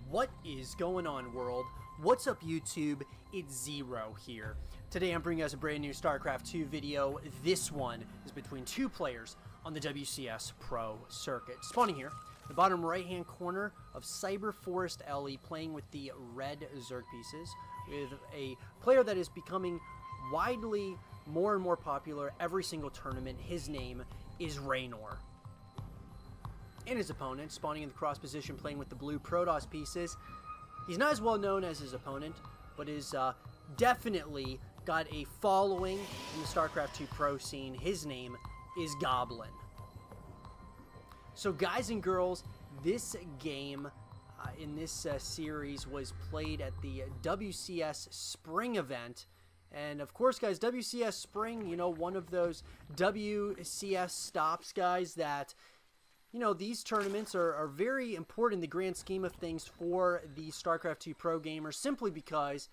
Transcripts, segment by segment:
What is going on, world? What's up, YouTube? It's Zero here. Today I'm bringing us a brand new StarCraft 2 video. This one is between two players on the WCS Pro circuit. Spawning here, the bottom right-hand corner of Cyber Forest Ellie, playing with the red Zerg pieces, with a player that is becoming widely more and more popular every single tournament. His name is Reynor. And his opponent, spawning in the cross position, playing with the blue Protoss pieces. He's not as well known as his opponent, but is definitely got a following in the StarCraft 2 Pro scene. His name is Goblin. So guys and girls, this game in this series was played at the WCS Spring event. And of course, guys, WCS Spring, you know, one of those WCS stops, guys, that, you know, these tournaments are very important in the grand scheme of things for the StarCraft 2 Pro gamers, simply because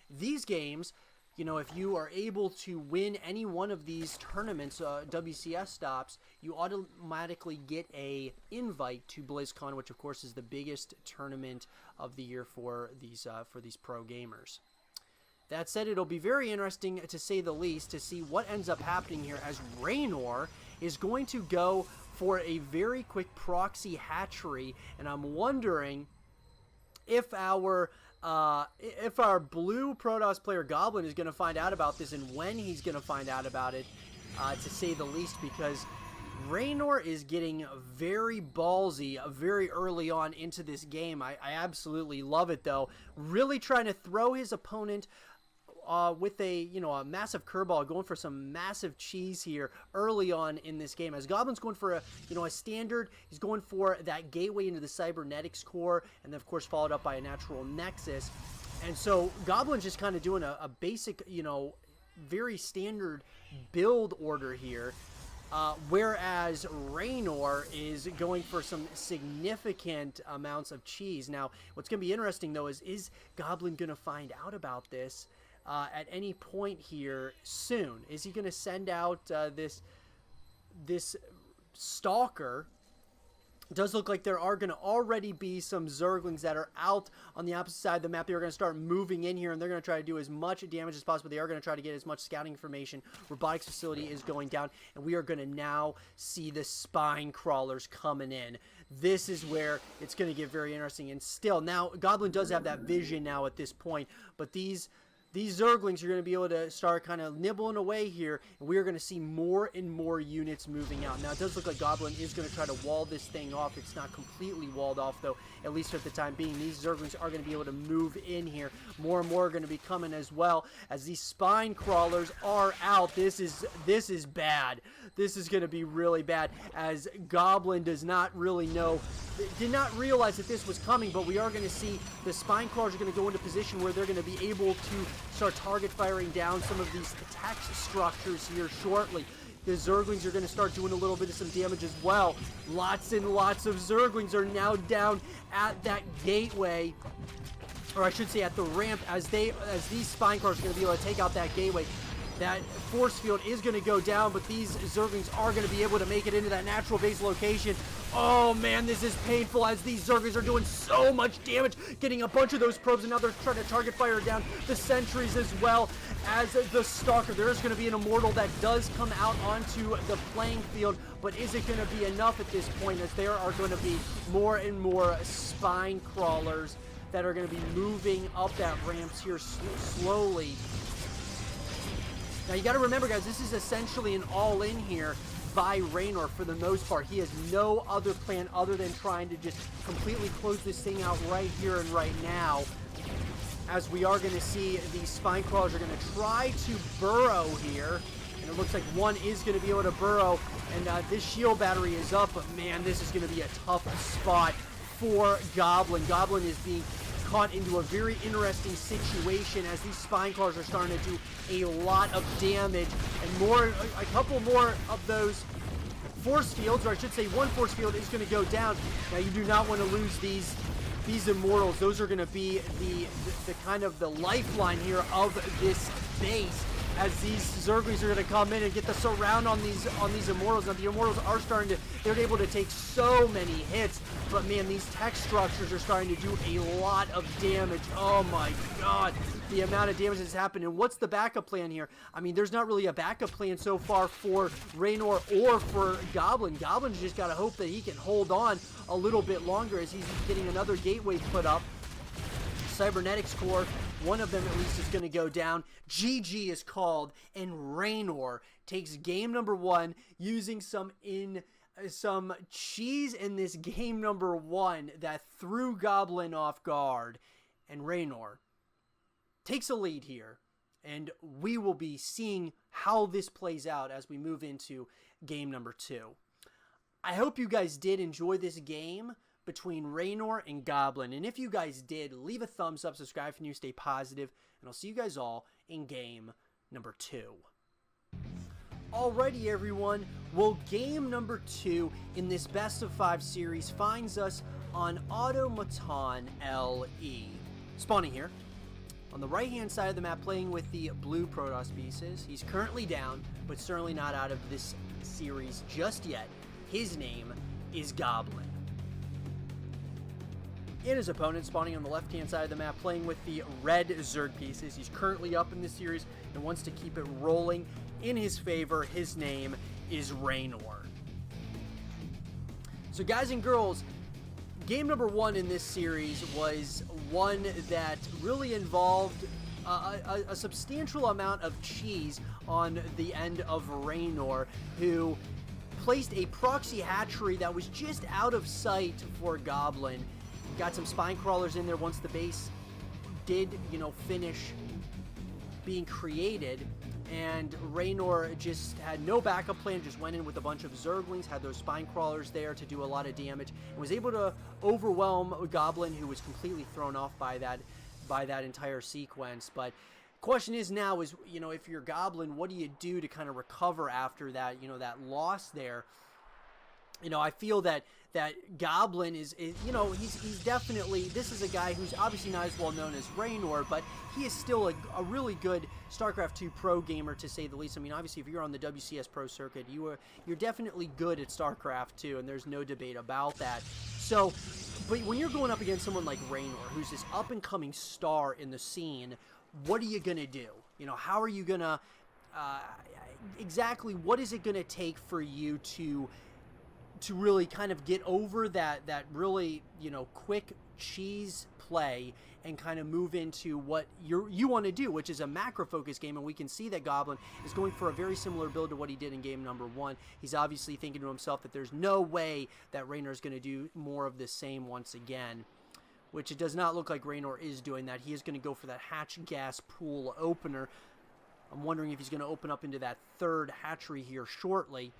these games, you know, if you are able to win any one of these tournaments, WCS stops, you automatically get a invite to BlizzCon, which of course is the biggest tournament of the year for these pro gamers. That said, it'll be very interesting, to say the least, to see what ends up happening here, as Reynor is going to go for a very quick proxy hatchery, and I'm wondering if our blue Protoss player Goblin is going to find out about this, and when he's going to find out about it, to say the least, because Reynor is getting very ballsy very early on into this game. I absolutely love it, though. Really trying to throw his opponent with a massive curveball, going for some massive cheese here early on in this game. As Goblin's going for a standard, he's going for that gateway into the cybernetics core, and then of course followed up by a natural nexus. And so Goblin's just kind of doing a basic, very standard build order here. Whereas Reynor is going for some significant amounts of cheese. Now, what's going to be interesting, though, is Goblin going to find out about this at any point here soon? Is he going to send out this Stalker? It does look like there are going to already be some Zerglings that are out on the opposite side of the map. They're going to start moving in here, and they're going to try to do as much damage as possible. They are going to try to get as much scouting information. Robotics facility is going down, and we are going to now see the spine crawlers coming in. This is where it's going to get very interesting. And still, now, Goblin does have that vision now at this point, but these Zerglings are going to be able to start kind of nibbling away here, and we are going to see more and more units moving out. Now, it does look like Goblin is going to try to wall this thing off. It's not completely walled off, though, at least at the time being. These Zerglings are going to be able to move in here. More and more are going to be coming as well, as these spine crawlers are out. This is bad. This is going to be really bad, as Goblin does not really know, did not realize that this was coming, but we are going to see the spine crawlers are going to go into position where they're going to be able to start target firing down some of these attack structures here shortly. The Zerglings are going to start doing a little bit of some damage as well. Lots and lots of Zerglings are now down at that gateway, or I should say at the ramp, as these spine crawlers are going to be able to take out that gateway. That force field is going to go down, but these Zerglings are going to be able to make it into that natural base location. Oh man, this is painful, as these Zerglings are doing so much damage, getting a bunch of those probes, and now they're trying to target fire down the sentries as well as the Stalker. There is going to be an Immortal that does come out onto the playing field, but is it going to be enough at this point, as there are going to be more and more spine crawlers that are going to be moving up that ramps here slowly. Now, you got to remember, guys, this is essentially an all-in here by Reynor for the most part. He has no other plan other than trying to just completely close this thing out right here and right now, as we are going to see these spine crawlers are going to try to burrow here, and it looks like one is going to be able to burrow, and this shield battery is up, but man, this is going to be a tough spot for Goblin. Goblin is being caught into a very interesting situation, as these spine crawlers are starting to do a lot of damage, and a couple more of those force fields, or I should say one force field, is going to go down. Now, you do not want to lose these Immortals. Those are going to be the kind of the lifeline here of this base, as these Zerglings are going to come in and get the surround on these Immortals. Now, the Immortals are they're able to take so many hits, But man, these tech structures are starting to do a lot of damage. Oh my god, the amount of damage that's happened. And what's the backup plan here? I mean, there's not really a backup plan so far for Reynor or for Goblin. Goblin's just got to hope that he can hold on a little bit longer as he's getting another gateway put up. Cybernetics core, one of them at least is going to go down. GG is called, and Reynor takes game number 1 using some cheese in this game number 1 that threw Goblin off guard, and Reynor takes a lead here, and we will be seeing how this plays out as we move into game number 2. I hope you guys did enjoy this game between Reynor and Goblin, and if you guys did, leave a thumbs up, subscribe if you're new, stay positive, and I'll see you guys all in game number 2. Alrighty everyone, well, game number 2 in this best of 5 series finds us on Automaton LE. Spawning here on the right hand side of the map, playing with the blue Protoss pieces. He's currently down, but certainly not out of this series just yet. His name is Goblin. And his opponent spawning on the left hand side of the map, playing with the red Zerg pieces. He's currently up in this series and wants to keep it rolling in his favor. His name is Reynor. So guys and girls, game number 1 in this series was one that really involved a substantial amount of cheese on the end of Reynor, who placed a proxy hatchery that was just out of sight for Goblin. Got some spine crawlers in there once the base did, finish being created, and Reynor just had no backup plan, just went in with a bunch of Zerglings, had those spine crawlers there to do a lot of damage, and was able to overwhelm Goblin, who was completely thrown off by that entire sequence. But question is now is, if you're Goblin, what do you do to kind of recover after that, that loss there? I feel that Goblin is he's definitely, this is a guy who's obviously not as well known as Reynor, but he is still a really good StarCraft 2 pro gamer, to say the least. I mean, obviously, if you're on the WCS pro circuit, you're definitely good at StarCraft 2, and there's no debate about that. So, but when you're going up against someone like Reynor, who's this up-and-coming star in the scene, what are you gonna do? How are you gonna exactly what is it gonna take for you to really kind of get over that really, quick cheese play and kind of move into what you want to do, which is a macro focus game? And we can see that Goblin is going for a very similar build to what he did in game number 1. He's obviously thinking to himself that there's no way that Reynor is going to do more of the same once again, which it does not look like Reynor is doing that. He is going to go for that hatch gas pool opener. I'm wondering if he's going to open up into that third hatchery here shortly.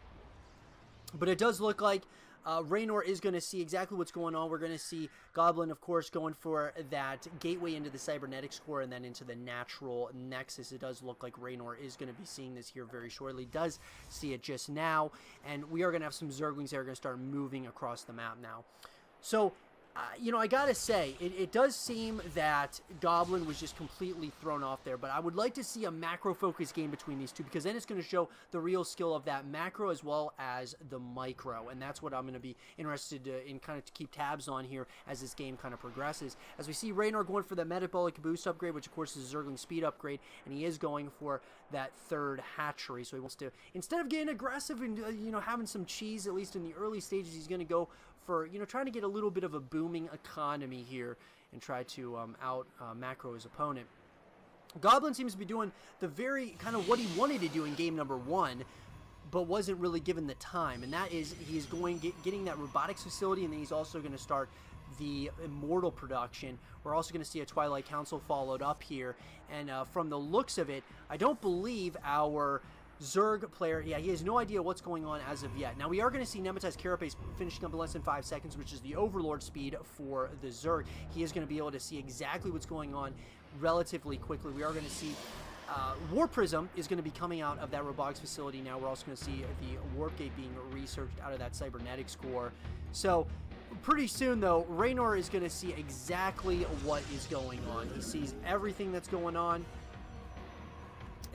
But it does look like Reynor is going to see exactly what's going on. We're going to see Goblin, of course, going for that gateway into the Cybernetics core and then into the natural nexus. It does look like Reynor is going to be seeing this here very shortly. Does see it just now. And we are going to have some Zerglings that are going to start moving across the map now. So, I gotta say, it does seem that Goblin was just completely thrown off there, but I would like to see a macro-focused game between these two, because then it's going to show the real skill of that macro as well as the micro, and that's what I'm going to be interested in kind of to keep tabs on here as this game kind of progresses. As we see Reynor going for the metabolic boost upgrade, which of course is a Zergling speed upgrade, and he is going for that third hatchery, so he wants to, instead of getting aggressive and having some cheese, at least in the early stages, he's going to go for, trying to get a little bit of a booming economy here and try to out macro his opponent. Goblin seems to be doing the very kind of what he wanted to do in game number 1, but wasn't really given the time, and that is he is getting that robotics facility, and then he's also going to start the immortal production. We're also going to see a Twilight Council followed up here, and from the looks of it, I don't believe our Zerg player, he has no idea what's going on as of yet. Now, we are going to see Nematized Carapace finishing up in less than 5 seconds, which is the Overlord speed for the Zerg. He is going to be able to see exactly what's going on relatively quickly. We are going to see War Prism is going to be coming out of that robotics facility now. We're also going to see the Warp Gate being researched out of that Cybernetics core. So, pretty soon, though, Reynor is going to see exactly what is going on. He sees everything that's going on,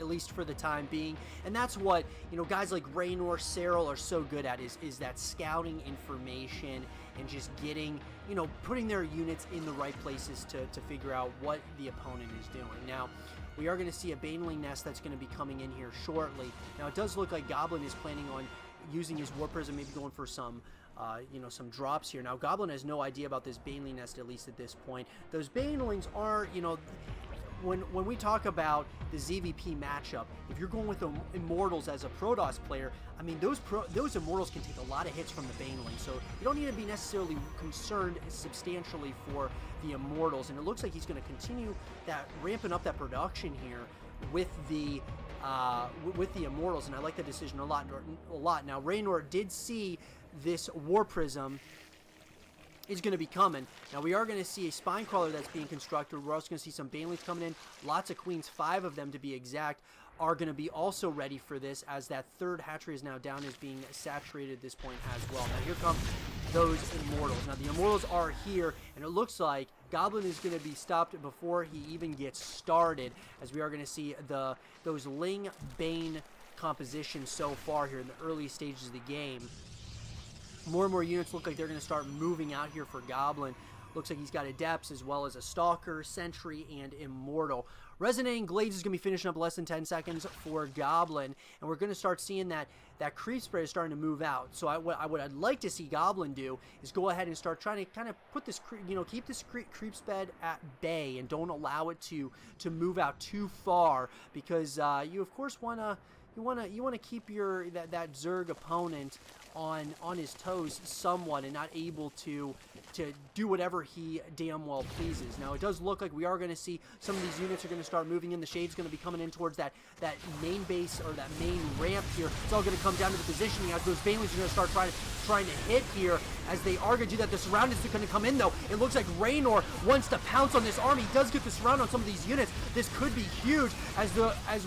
at least for the time being, and that's what guys like Reynor, Cyril are so good at, is that scouting information and just getting, you know, putting their units in the right places to figure out what the opponent is doing. Now, we are going to see a Baneling nest that's going to be coming in here shortly. Now, it does look like Goblin is planning on using his War Prism, maybe going for some, you know, some drops here. Now, Goblin has no idea about this Baneling nest, at least at this point. Those Banelings are, you know, when we talk about the ZvP matchup, if you're going with the Immortals as a Protoss player, I mean, those Immortals can take a lot of hits from the Baneling, so you don't need to be necessarily concerned substantially for the Immortals. And it looks like he's going to continue that, ramping up that production here with the Immortals, and I like the decision a lot. Now, Reynor did see this War Prism is going to be coming. Now, we are going to see a Spine Crawler that's being constructed. We're also going to see some Banelings coming in. Lots of Queens, 5 of them to be exact, are going to be also ready for this, as that third hatchery is now down, is being saturated at this point as well. Now, here come those Immortals. Now, the Immortals are here, and it looks like Goblin is going to be stopped before he even gets started, as we are going to see those Ling Bane compositions so far here in the early stages of the game. More and more units look like they're going to start moving out here for Goblin. Looks like he's got Adepts as well as a Stalker, Sentry, and Immortal. Resonating Glaives is going to be finishing up less than 10 seconds for Goblin, and we're going to start seeing that creep spread is starting to move out. So what I'd like to see Goblin do is go ahead and start trying to kind of put this, you know, keep this creep spread at bay and don't allow it to move out too far, because you of course want to keep your that Zerg opponent on his toes somewhat and not able to do whatever he damn well pleases. Now, it does look like we are going to see some of these units are going to start moving in. The Shade's going to be coming in towards that main base, or that main ramp here. It's all going to come down to the positioning as those Banelings are going to start trying to hit here, as they are going to do that. The surround is going to come in, though. It looks like Reynor wants to pounce on this army. He does get the surround on some of these units. This could be huge, as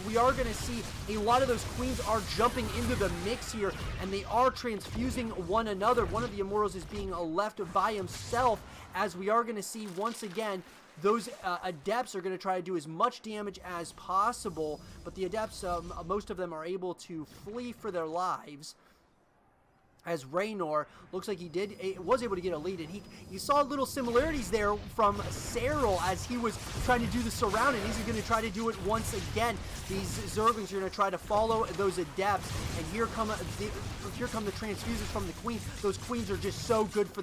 we are going to see a lot of those Queens are jumping into the mix here, and they are transfusing one another. One of the Immortals is being left by himself, as we are going to see once again those Adepts are going to try to do as much damage as possible, but the Adepts, most of them are able to flee for their lives, as Reynor looks like he was able to get a lead, and you saw little similarities there from Cyril as he was trying to do the surround, and he's going to try to do it once again. These Zerglings are going to try to follow those Adepts, and here come the transfuses from the Queens. Those Queens are just so good for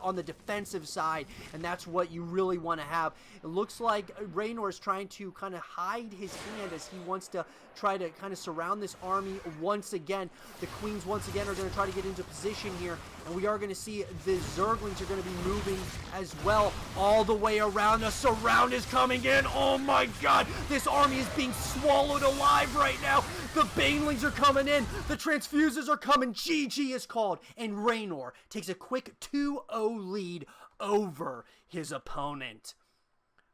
on the defensive side, and that's what you really want to have. It looks like Reynor is trying to kind of hide his hand as he wants to try to kind of surround this army once again. The Queens once again are going to try to get into position here, and we are going to see the Zerglings are going to be moving as well all the way around. The surround is coming in. Oh my god, this army is being swallowed alive right now. The Banelings are coming in. The transfuses are coming. GG is called, and Reynor takes a quick 2-0 lead over his opponent.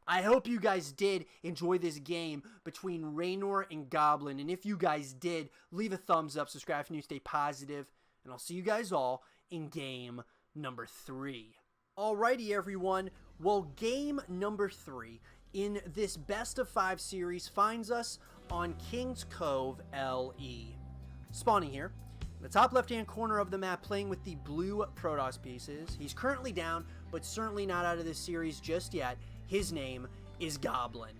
I hope you guys did enjoy this game between Reynor and Goblin, and if you guys did, leave a thumbs up, subscribe if you're new, stay positive, and I'll see you guys all in game number 3. Alrighty, everyone. Well, game number 3 in this best of 5 series finds us on King's Cove LE. Spawning here, in the top left-hand corner of the map, playing with the blue Protoss pieces. He's currently down, but certainly not out of this series just yet. His name is Goblin.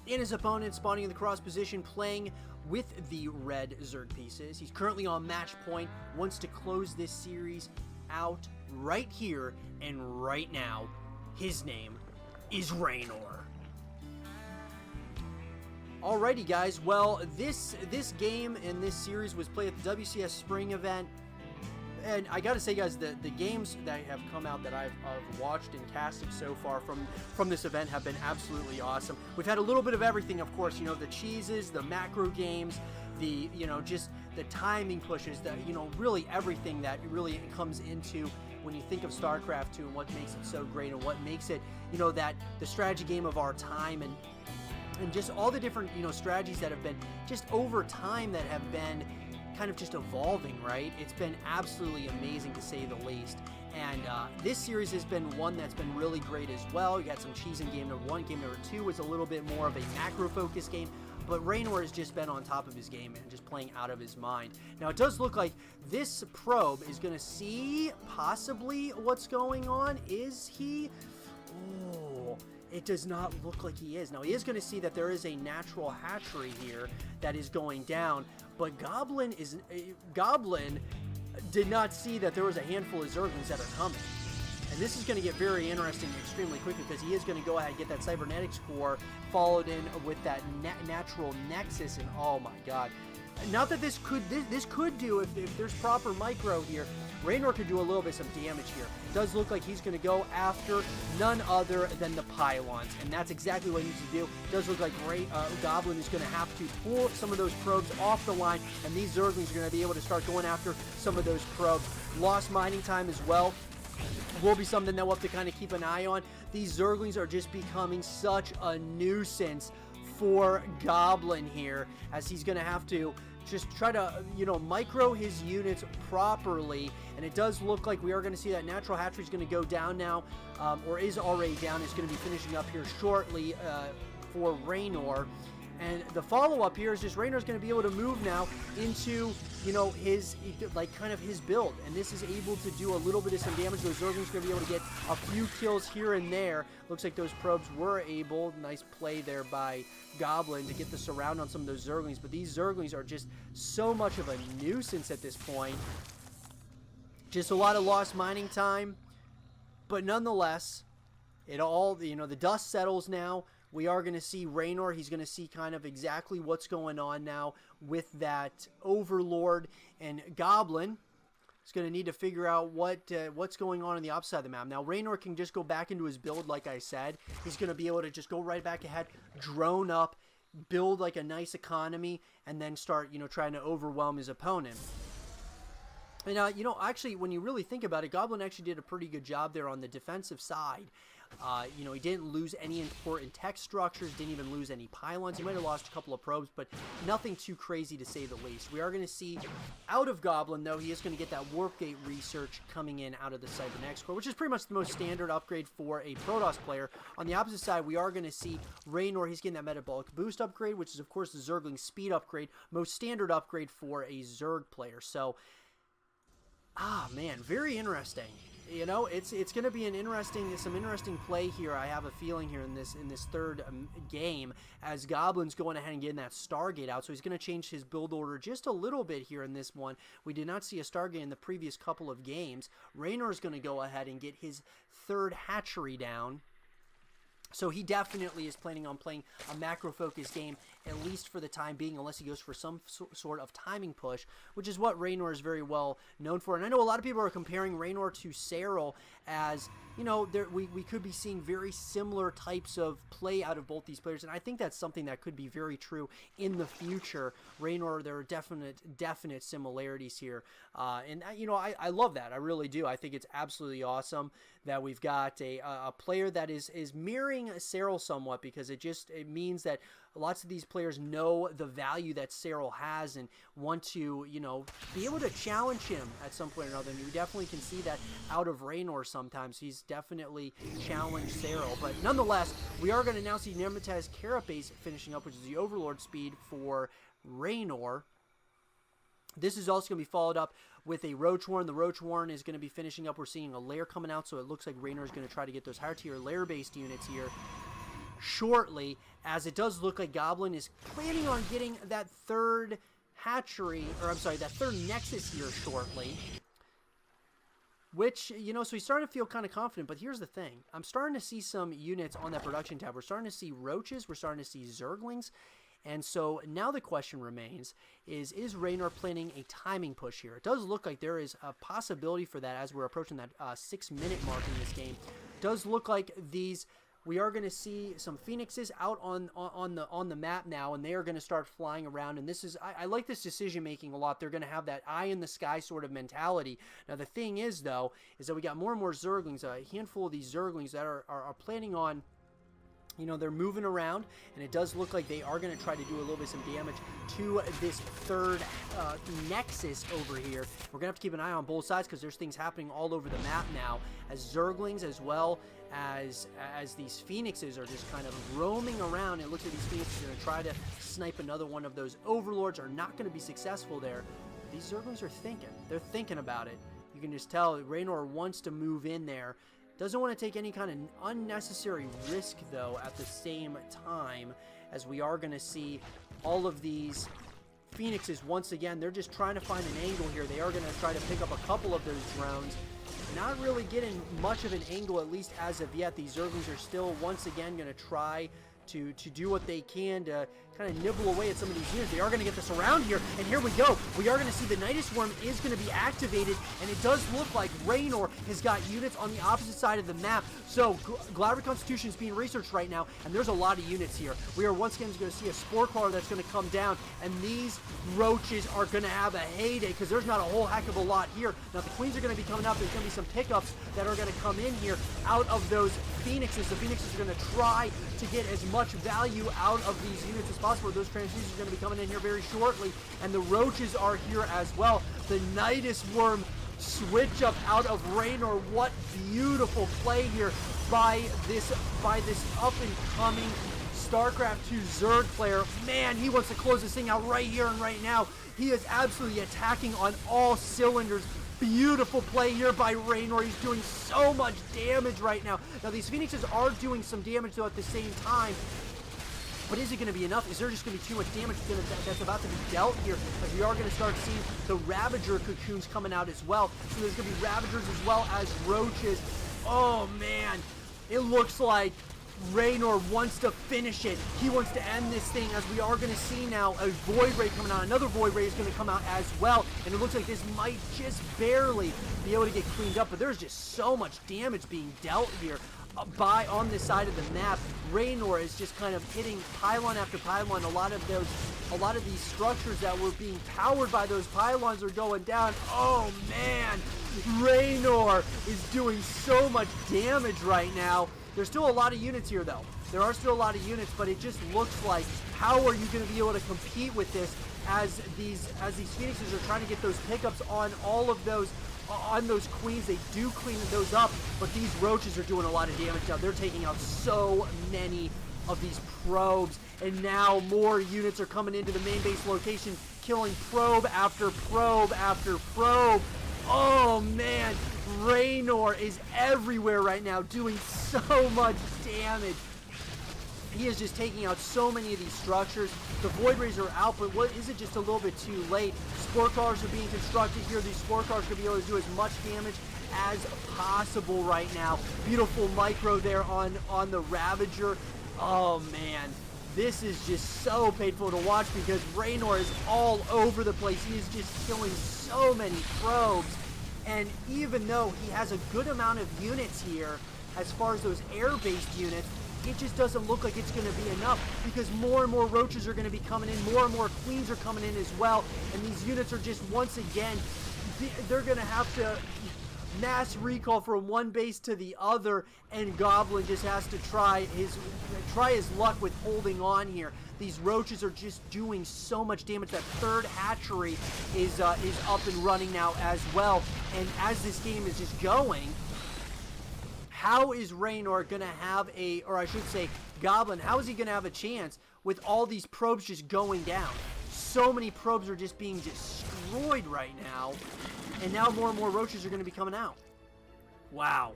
And his opponent spawning in the cross position, playing with the red Zerg pieces. He's currently on match point, wants to close this series out right here and right now. His name is Reynor. Alrighty, guys. Well, this game and this series was played at the WCS Spring event. And I gotta say, guys, the games that have come out that I've watched and casted so far from this event have been absolutely awesome. We've had a little bit of everything, of course, you know, the cheeses, the macro games, the, you know, just the timing pushes, the, you know, really everything that really comes into when you think of StarCraft 2 and what makes it so great and what makes it, you know, that the strategy game of our time, and just all the different, you know, strategies that have been just over time that have been kind of just evolving, right? It's been absolutely amazing, to say the least. And this series has been one that's been really great as well. You got some cheese in game number 1. Game number 2 was a little bit more of a macro focused game, But Reynor has just been on top of his game, man, just playing out of his mind. Now, it does look like this probe is going to see possibly what's going on. Is he? Oh, it does not look like he is. Now, he is going to see that there is a natural hatchery here that is going down, but Goblin did not see that there was a handful of Zerglings that are coming. And this is going to get very interesting extremely quickly, because he is going to go ahead and get that Cybernetics core followed in with that natural Nexus, and oh my god. Not that this could do, if there's proper micro here, Reynor could do a little bit some damage here. It does look like he's going to go after none other than the pylons, and that's exactly what he needs to do. It does look like Goblin is going to have to pull some of those probes off the line, and these Zerglings are going to be able to start going after some of those probes. Lost mining time as well will be something that we'll have to kind of keep an eye on. These Zerglings are just becoming such a nuisance for Goblin here, as he's going to have to just try to, you know, micro his units properly. And it does look like we are going to see that natural hatchery is going to go down now, or is already down. It's going to be finishing up here shortly for Reynor. And the follow-up here is just Reynor's going to be able to move now into, you know, his, like, kind of his build. And this is able to do a little bit of some damage. Those Zerglings are going to be able to get a few kills here and there. Looks like those probes were able, nice play there by Goblin, to get the surround on some of those Zerglings. But these Zerglings are just so much of a nuisance at this point. Just a lot of lost mining time. But nonetheless, it all, you know, the dust settles now. We are going to see Reynor. He's going to see kind of exactly what's going on now with that Overlord, and Goblin is going to need to figure out what's going on the opposite side of the map. Now, Reynor can just go back into his build, like I said. He's going to be able to just go right back ahead, drone up, build like a nice economy, and then start, you know, trying to overwhelm his opponent. And, you know, actually, when you really think about it, Goblin actually did a pretty good job there on the defensive side. You know, he didn't lose any important tech structures, didn't even lose any pylons. He might have lost a couple of probes, but nothing too crazy to say the least. We are going to see out of Goblin, though, he is going to get that Warp Gate research coming in out of the Cybernetics core, which is pretty much the most standard upgrade for a Protoss player. On the opposite side, we are going to see Reynor. He's getting that Metabolic Boost upgrade, which is, of course, the Zergling Speed upgrade, most standard upgrade for a Zerg player. So, man, very interesting. You know, it's going to be some interesting play here. I have a feeling here in this third game, as Goblin's going ahead and getting that Stargate out. So he's going to change his build order just a little bit here in this one. We did not see a Stargate in the previous couple of games. Reynor's going to go ahead and get his third hatchery down. So he definitely is planning on playing a macro-focused game, at least for the time being, unless he goes for some sort of timing push, which is what Reynor is very well known for. And I know a lot of people are comparing Reynor to Serral, as, you know, we could be seeing very similar types of play out of both these players, and I think that's something that could be very true in the future. Reynor, there are definite similarities here, and you know, I love that. I really do. I think it's absolutely awesome that we've got a player that is mirroring Serral somewhat, because it means that lots of these players know the value that Serral has and want to, you know, be able to challenge him at some point or another. And you definitely can see that out of Reynor sometimes. He's definitely challenged Serral. But nonetheless, we are going to now see Nemataz Carapace finishing up, which is the Overlord speed for Reynor. This is also going to be followed up with a Roach Warren. The Roach Warren is going to be finishing up. We're seeing a lair coming out, so it looks like Reynor is going to try to get those higher tier lair-based units here shortly, as it does look like Goblin is planning on getting that third hatchery, or I'm sorry, that third Nexus here shortly. Which, you know, so he's starting to feel kind of confident, but here's the thing. I'm starting to see some units on that production tab. We're starting to see Roaches, we're starting to see Zerglings. And so now the question remains, is Reynor planning a timing push here? It does look like there is a possibility for that as we're approaching that 6-minute mark in this game. It does look like we are going to see some Phoenixes out on the map now, and they are going to start flying around. And this is, I like this decision making a lot. They're going to have that eye in the sky sort of mentality. Now the thing is, though, is that we got more and more Zerglings, a handful of these Zerglings that are planning on, You know, they're moving around, and it does look like they are going to try to do a little bit of some damage to this third nexus over here. We're going to have to keep an eye on both sides because there's things happening all over the map now, as Zerglings as well as these Phoenixes are just kind of roaming around. It looks like these Phoenixes are going to try to snipe another one of those Overlords. Are not going to be successful there. These Zerglings are thinking. They're thinking about it. You can just tell Reynor wants to move in there. Doesn't want to take any kind of unnecessary risk, though, at the same time, as we are going to see all of these Phoenixes once again. They're just trying to find an angle here. They are going to try to pick up a couple of those drones. Not really getting much of an angle, at least as of yet. These Zerglings are still once again going to try to do what they can to kind of nibble away at some of these units. They are going to get this around here, and here we go. We are going to see the Nidus Worm is going to be activated, and it does look like Reynor has got units on the opposite side of the map. So Glauber Constitution is being researched right now, and there's a lot of units here. We are once again going to see a Spore Crawler that's going to come down, and these Roaches are going to have a heyday because there's not a whole heck of a lot here. Now the Queens are going to be coming up. There's going to be some pickups that are going to come in here out of those Phoenixes. The Phoenixes are going to try to get as much value out of these units as possible. Those transfusions are going to be coming in here very shortly, and the Roaches are here as well. The Nidus Worm switch up out of Reynor. What beautiful play here by this up and coming StarCraft 2 Zerg player. Man, he wants to close this thing out right here and right now. He is absolutely attacking on all cylinders. Beautiful play here by Reynor. He's doing so much damage right now. Now, these Phoenixes are doing some damage, though, at the same time. But is it going to be enough? Is there just going to be too much damage that's about to be dealt here? As we are going to start seeing the Ravager cocoons coming out as well. So there's going to be Ravagers as well as Roaches. Oh, man. It looks like Reynor wants to finish it. He wants to end this thing, as we are going to see now a Void Ray coming out. Another Void Ray is going to come out as well, and it looks like this might just barely be able to get cleaned up, but there's just so much damage being dealt here on this side of the map. Reynor is just kind of hitting pylon after pylon. A lot of these structures that were being powered by those pylons are going down. Oh man, Reynor is doing so much damage right now. There's still a lot of units here, though. There are still a lot of units, but it just looks like, how are you going to be able to compete with this as these Phoenixes are trying to get those pickups on all of those, on those Queens? They do clean those up, but these Roaches are doing a lot of damage now. They're taking out so many of these probes, and now more units are coming into the main base location, killing probe after probe after probe. Oh man, Reynor is everywhere right now, doing so much damage. He is just taking out so many of these structures. The Void Rays are out, but what is it just a little bit too late? Spore Cars are being constructed here. These Spore Cars are going to be able to do as much damage as possible right now. Beautiful micro there on the Ravager. Oh man, this is just so painful to watch because Reynor is all over the place. He is just killing so many probes. And even though he has a good amount of units here, as far as those air-based units, it just doesn't look like it's going to be enough because more and more Roaches are going to be coming in, more and more Queens are coming in as well, and these units are just, once again, they're going to have to mass recall from one base to the other, and Goblin just has to try his luck with holding on here. These Roaches are just doing so much damage. That third hatchery is up and running now as well, and as this game is just going, how is Reynor going to have or I should say Goblin, how is he going to have a chance with all these probes just going down? So many probes are just being destroyed right now, and now more and more Roaches are going to be coming out. Wow.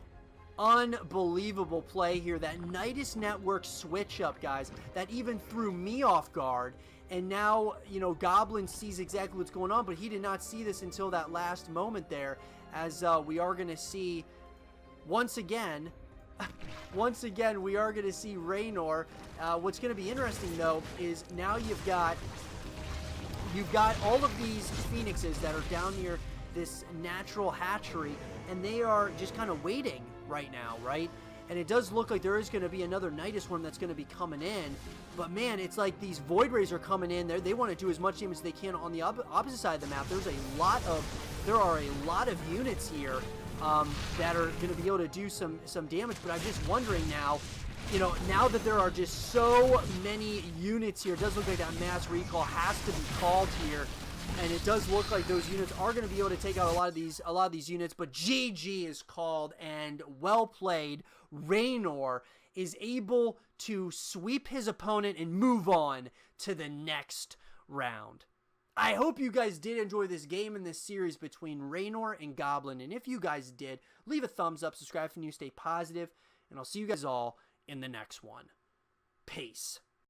Unbelievable play here. That Nidus Network switch up, guys, that even threw me off guard. And now, you know, Goblin sees exactly what's going on, but he did not see this until that last moment there, as we are going to see once again, we are going to see Reynor. What's going to be interesting, though, is now you've got all of these Phoenixes that are down near this natural hatchery, and they are just kind of waiting right now, right? And it does look like there is going to be another Nidus Worm that's going to be coming in, but man, it's like these Void Rays are coming in there. They want to do as much damage as they can on the opposite side of the map. There are a lot of units here that are going to be able to do some damage, but I'm just wondering now, you know, now that there are just so many units here, it does look like that mass recall has to be called here. And it does look like those units are going to be able to take out a lot of these units, but GG is called, and well played. Reynor is able to sweep his opponent and move on to the next round. I hope you guys did enjoy this game and this series between Reynor and Goblin, and if you guys did, leave a thumbs up, subscribe if you're new, stay positive, and I'll see you guys all in the next one. Peace.